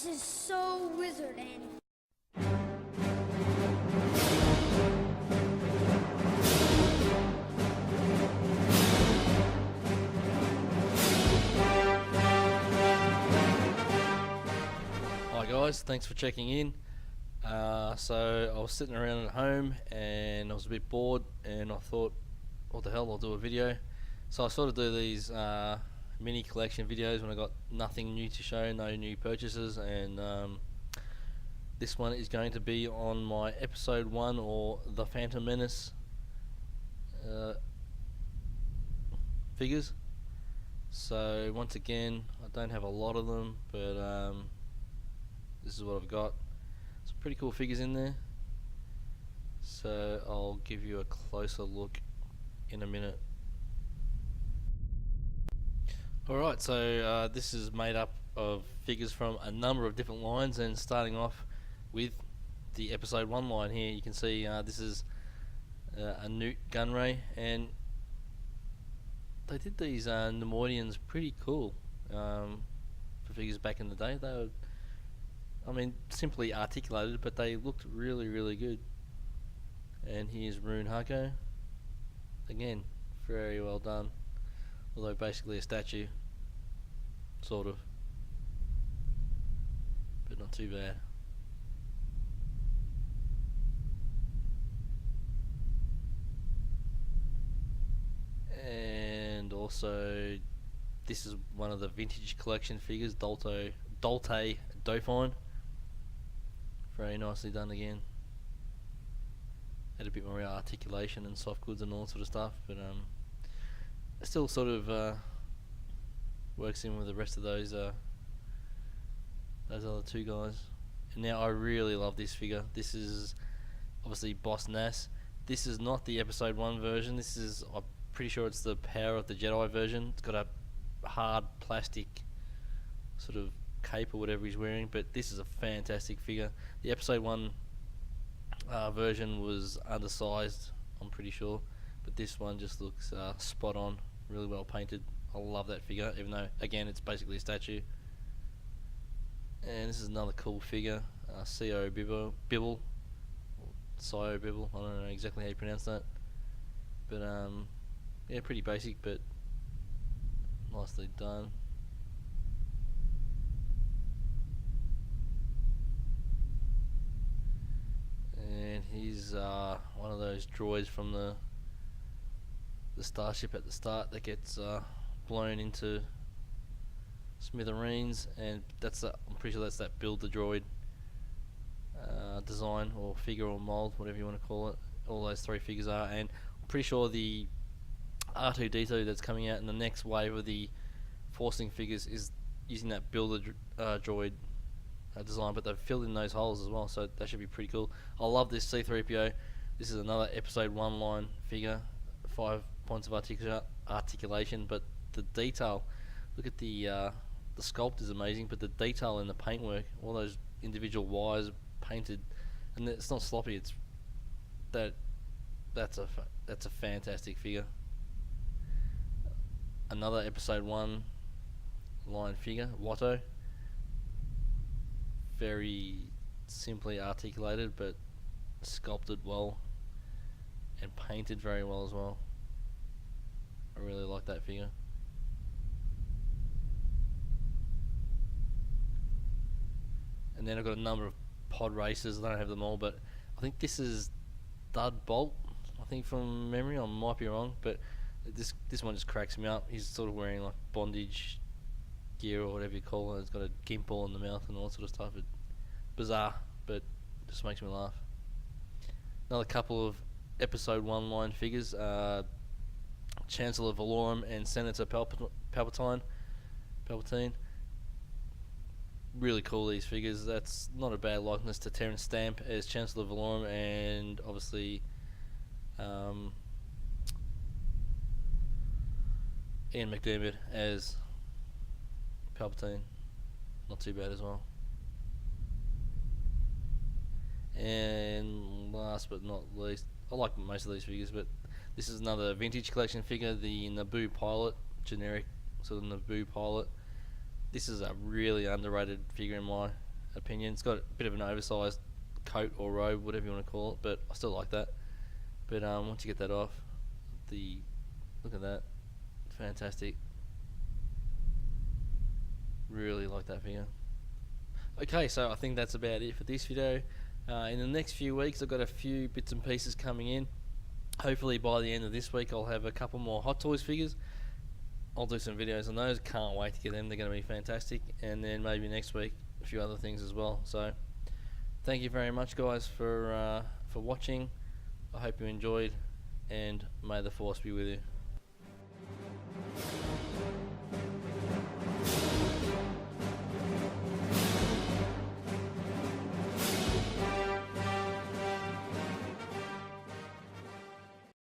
This is so wizard, Annie. Hi guys, thanks for checking in. So I was sitting around at home and I was a bit bored and I thought, what the hell, I'll do a video. So I sort of do these mini collection videos when I got nothing new to show, no new purchases, and this one is going to be on my episode 1 or the Phantom Menace figures. So once again, I don't have a lot of them, but this is what I've got. Some pretty cool figures in there, so I'll give you a closer look in a minute. Alright, so this is made up of figures from a number of different lines, and starting off with the episode 1 line here, you can see this is a Newt Gunray, and they did these Nemoidians pretty cool for figures back in the day. They were, I mean, simply articulated, but they looked really, really good. And here's Rune Hako. Again, very well done. Although basically a statue, sort of, but not too bad. And also, this is one of the vintage collection figures, Dolte Dauphine. Very nicely done again. Had a bit more articulation and soft goods and all sort of stuff, but it still sort of works in with the rest of those other two guys. And now I really love this figure. This is obviously Boss Nass. This is not the episode 1 version. This is, I'm pretty sure it's the Power of the Jedi version. It's got a hard plastic sort of cape or whatever he's wearing, but this is a fantastic figure. The episode 1 version was undersized, I'm pretty sure, but this one just looks spot on, really well painted. I love that figure, even though again it's basically a statue. And this is another cool figure, C.O. Bibble, C.O. Bibble, I don't know exactly how you pronounce that, but yeah, pretty basic but nicely done. And he's one of those droids from the starship at the start that gets blown into smithereens, and that's I'm pretty sure that's that Build the Droid design or figure or mold, whatever you want to call it. All those 3 figures are, and I'm pretty sure the R2-D2 that's coming out in the next wave of the forcing figures is using that Build the Droid design, but they've filled in those holes as well, so that should be pretty cool. I love this C-3PO. This is another episode 1 line figure, 5 points of articulation, but the detail, look at the sculpt is amazing, but the detail in the paintwork, all those individual wires painted, and it's not sloppy. It's that's a fantastic figure. Another episode 1 line figure, Watto. Very simply articulated, but sculpted well and painted very well as well. I really like that figure. And then I've got a number of pod racers. I don't have them all, but I think this is Dud Bolt, I think, from memory. I might be wrong, but this one just cracks me up. He's sort of wearing like bondage gear or whatever you call it. It's got a gimbal in the mouth and all that sort of stuff. It's bizarre, but just makes me laugh. Another couple of episode 1 line figures, Chancellor Valorum and Senator Palpatine. Really cool, these figures. That's not a bad likeness to Terrence Stamp as Chancellor Valorum, and obviously Ian McDiarmid as Palpatine. Not too bad as well. And last but not least, I like most of these figures, but this is another vintage collection figure, the Naboo Pilot, generic sort of Naboo Pilot. This is a really underrated figure in my opinion. It's got a bit of an oversized coat or robe, whatever you want to call it, but I still like that. But once you get that off, look at that, fantastic. Really like that figure. Okay, so I think that's about it for this video. In the next few weeks, I've got a few bits and pieces coming in. Hopefully by the end of this week, I'll have a couple more Hot Toys figures. I'll do some videos on those. Can't wait to get them. They're going to be fantastic. And then maybe next week, a few other things as well. So thank you very much, guys, for watching. I hope you enjoyed, and may the force be with you.